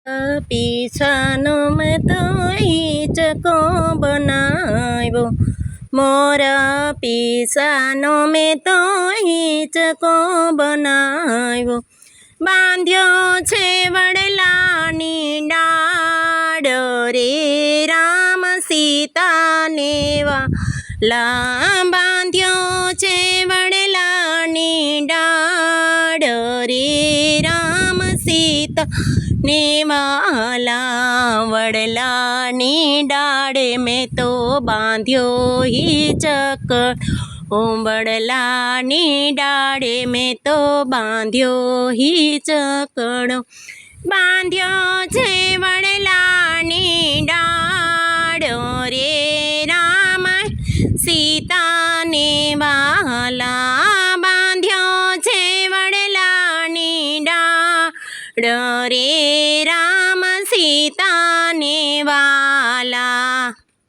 पीछानो में तो हीचको बनाव्यो मोरा पीछानो में तो हीचको बनाव्यो बांध्यो छे वडलानी डाळ रे राम सीता ने वाला बांध्यो छे वडलानी डाळ रे राम सीता ने वाला वडलानी डाळे में तो बांध्यो हीचक वडलानी डाळे में तो बांध्यो हीचकड़ो बांध्यो छे वडलानी डाळ रे राम सीता ने वाला बांध्यो छे वडलानी डाळ रे राम सीता ने